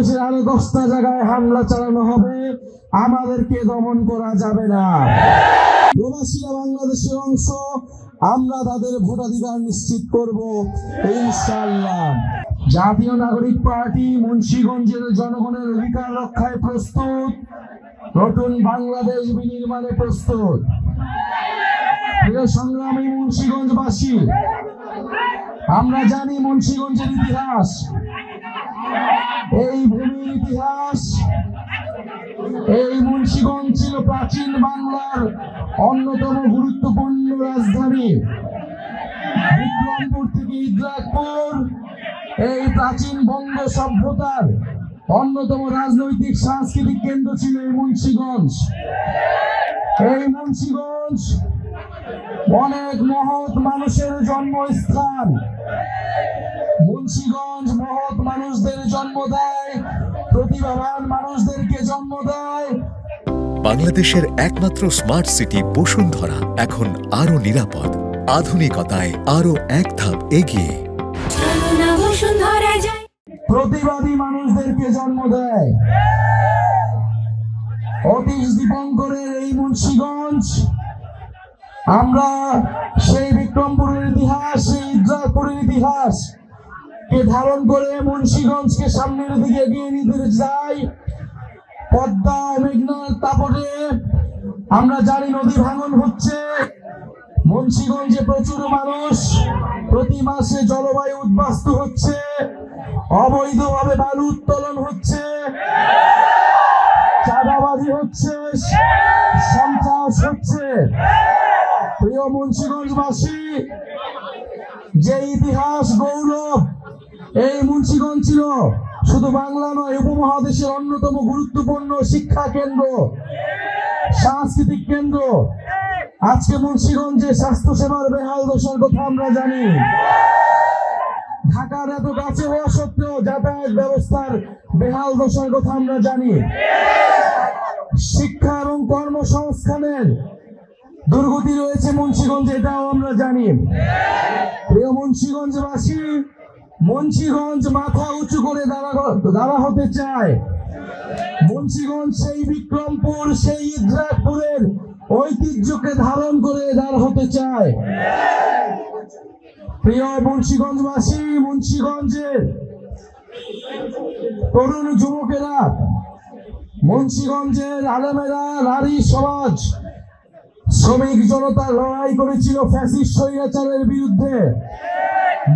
দেশের আরো 10টা জায়গায় হামলা চালানো হবে, আমাদেরকে দমন করা যাবে না। প্রবাসীরা বাংলাদেশের অংশ, আমরা তাদের ভোটাধিকার নিশ্চিত করব ইনশাআল্লাহ। জাতীয় নাগরিক পার্টি মুন্সিগঞ্জের জনগণের অধিকার রক্ষায় প্রস্তুত, নতুন বাংলাদেশ বিনির্মাণে প্রস্তুত। প্রিয় সংগ্রামী মুন্সিগঞ্জবাসী, আমরা জানি মুন্সিগঞ্জের ইতিহাস, এই ভূমির ইতিহাস। এই মুন্সিগঞ্জ ছিল প্রাচীন বাংলার অন্যতম গুরুত্বপূর্ণ রাজধানী। বিক্রমপুর থেকে ইদ্রাকপুর এই প্রাচীন বঙ্গ সভ্যতার অন্যতম রাজনৈতিক সাংস্কৃতিক কেন্দ্র ছিল এই মুন্সিগঞ্জ। এই মুন্সিগঞ্জ অনেক মহৎ মানুষের জন্মস্থান। মুন্সিগঞ্জ মহৎ মানুষদের জন্ম দেয়, প্রতিভাবান মানুষদেরকে জন্ম দেয়। বাংলাদেশের একমাত্র স্মার্ট সিটি বসুন্ধরা এখন আরো নিরাপদ, আধুনিকতায় আরো এক ধাপ এগিয়ে। প্রতিবাদী মানুষদেরকে জন্ম দেয়। অতীশ দীপঙ্করের এই মুন্সিগঞ্জ, আমরা সেই বিক্রমপুরের ইতিহাস, সেই ইদ্রাকপুরের ইতিহাস কে ধারণ করে মুন্সিগঞ্জকে সামনের দিকে এগিয়ে নিতে চাই। পদ্মা মেঘনার তাপটে আমরা জানি নদী ভাঙন হচ্ছে। মুন্সিগঞ্জে প্রচুর মানুষ প্রতি মাসে জলবায়ু উদ্বাস্তু হচ্ছে, অবৈধভাবে বালু উত্তোলন হচ্ছে, চাঁদাবাজি হচ্ছে, সন্ত্রাস হচ্ছে। প্রিয় মুন্সিগঞ্জবাসী, যে ইতিহাস গৌরব এই মুন্সিগঞ্জ ছিল শুধু বাংলা নয়, উপমহাদেশের অন্যতম গুরুত্বপূর্ণ শিক্ষা কেন্দ্র, সাংস্কৃতিক কেন্দ্র। আজকে মুন্সিগঞ্জে স্বাস্থ্য সেবার বেহাল দশার কথা আমরা জানি। ঢাকার এত কাছে হওয়া সত্ত্বেও যাতায়াত ব্যবস্থার বেহাল দশার কথা আমরা জানি। শিক্ষা এবং কর্মসংস্থানের দুর্গতি রয়েছে মুন্সিগঞ্জে, এটাও আমরা জানি। প্রিয় মুন্সিগঞ্জবাসী, মুন্সিগঞ্জ মাথা উঁচু করে দাঁড়া হতে চায়। মুন্সিগঞ্জ সেই বিক্রমপুর, সেই ইদ্রাকপুরের ঐতিহ্যকে ধারণ করে দাঁড় হতে চায়। প্রিয় মুন্সিগঞ্জবাসী, মুন্সিগঞ্জের তরুণ যুবকেরা, মুন্সিগঞ্জের আলেমেরা, নারী সমাজ, শ্রমিক জনতা লড়াই করেছিল ফ্যাসিস্ট স্বৈরাচারের বিরুদ্ধে।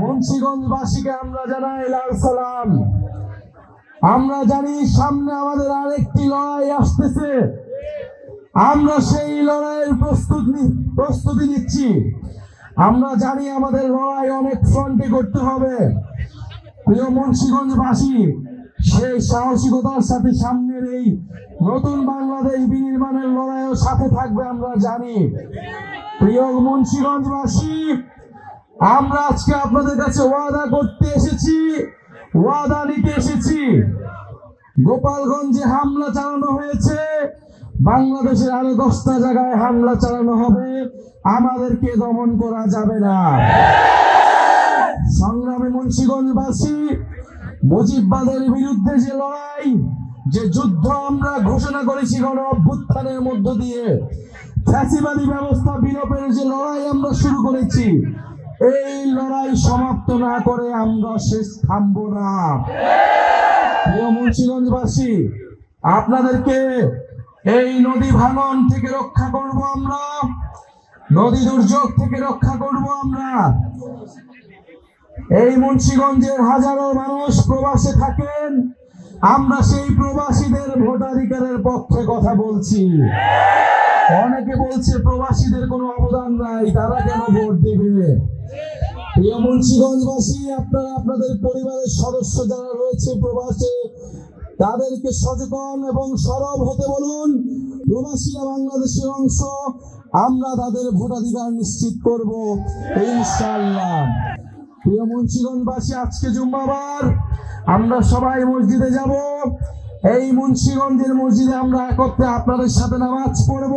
মুন্সিগঞ্জবাসীকে আমরা জানাই লাল সালাম। আমরা জানি সামনে আমাদের আরেকটি লড়াই আসতেছে, আমরা সেই লড়াইয়ের প্রস্তুতি নিচ্ছি। আমরা জানি আমাদের লড়াই অনেক ফ্রন্টে করতে হবে। প্রিয় মুন্সিগঞ্জবাসী, সেই সাহসিকতার সাথে সামনের এই নতুন বাংলাদেশ বিনির্মাণের লড়াইও সাথে থাকবে আমরা জানি। প্রিয় মুন্সিগঞ্জবাসী, আমরা আজকে আপনাদের কাছে ওয়াদা করতে এসেছি, ওয়াদা নিতে এসেছি। গোপালগঞ্জে হামলা চালানো হয়েছে, বাংলাদেশের আরো 10টা জায়গায় হামলা চালানো হবে, আমাদেরকে দমন করা যাবে না। সংগ্রামী মুন্সিগঞ্জবাসী, মুজিববাদের বিরুদ্ধে যে লড়াই, যে যুদ্ধ আমরা ঘোষণা করেছি গণ অভ্যুত্থানের মধ্য দিয়ে, ফ্যাসিবাদী ব্যবস্থা বিলোপের যে লড়াই আমরা শুরু করেছি, এই লড়াই সমাপ্ত না করে আমরা শেষ থামবো না। প্রিয় মুন্সিগঞ্জবাসী, আপনাদেরকে এই নদী ভাঙন থেকে রক্ষা করব আমরা, নদী দুর্যোগ থেকে রক্ষা করব আমরা। এই মুন্সিগঞ্জের হাজারো মানুষ প্রবাসে থাকেন, আমরা সেই প্রবাসীদের ভোটাধিকারের পক্ষে কথা বলছি। অনেকে বলছে প্রবাসীদের কোনো অবদান নাই, তারা কেন ভোট দেবে? প্রিয় মুন্সিগঞ্জবাসী, আপনারা আপনাদের পরিবারের সদস্য যারা রয়েছে প্রবাসে, তাদেরকে সচেতন এবং সরব হতে বলুন। প্রবাসীরা বাংলাদেশের অংশ, আমরা তাদের ভোটাধিকার নিশ্চিত করব ইনশাআল্লাহ। প্রিয় মুন্সিগঞ্জবাসী, আজকে জুম্মাবার, আমরা সবাই মসজিদে যাব, এই মুন্সিগঞ্জের মসজিদে আমরা একত্রে আপনাদের সাথে নামাজ পড়ব।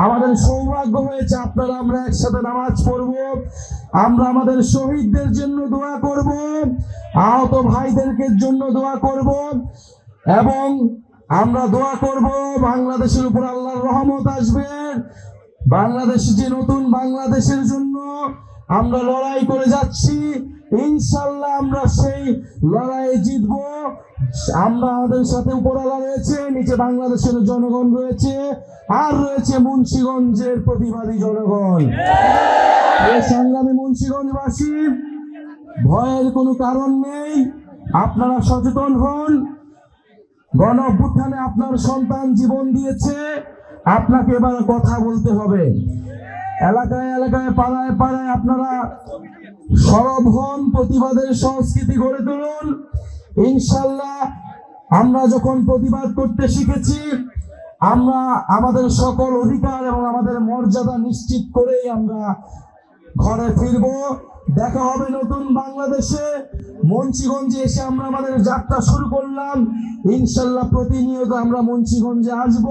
আমাদের সৌভাগ্য হয়েছে আপনারা আমরা একসাথে নামাজ পড়ব। আমরা আমাদের শহীদদের জন্য দোয়া করব, আহত ভাইদেরকে জন্য দোয়া করব এবং আমরা দোয়া করব বাংলাদেশের উপর আল্লাহর রহমত আসবে। বাংলাদেশ যে নতুন বাংলাদেশের জন্য আমরা লড়াই করে যাচ্ছি, ইনশাআল্লাহ আমরা সেই লড়াইয়ে জিতবো। আমরা আমাদের সাথে উপরওয়ালা রয়েছে, নিচে বাংলাদেশের জনগণ রয়েছে, আর রয়েছে মুন্সিগঞ্জের প্রতিবাদী জনগণ। এই সংগ্রামী মুন্সিগঞ্জবাসী, ভয়ের কোনো কারণ নেই, আপনারা সচেতন হন। গণ অভ্যুত্থানে আপনার সন্তান জীবন দিয়েছে, আপনাকে এবার কথা বলতে হবে। এলাকায় এলাকায় পাড়ায় পাড়ায় আপনারা সরব হন, প্রতিবাদের সংস্কৃতি গড়ে তুলুন। ইনশাল্লাহ আমরা যখন প্রতিবাদ করতে শিখেছি, আমরা আমাদের সকল অধিকার এবং আমাদের মর্যাদা নিশ্চিত করেই আমরা ঘরে ফিরব। দেখা হবে নতুন বাংলাদেশে। মুন্সিগঞ্জে এসে আমরা আমাদের যাত্রা শুরু করলাম। ইনশাল্লাহ প্রতিনিয়ত আমরা মুন্সিগঞ্জে আসব।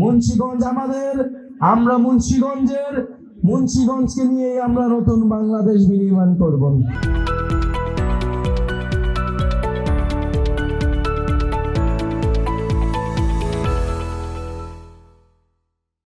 মুন্সিগঞ্জ আমাদের, আমরা মুন্সিগঞ্জকে নিয়েই আমরা নতুন বাংলাদেশ বিনির্মাণ করব।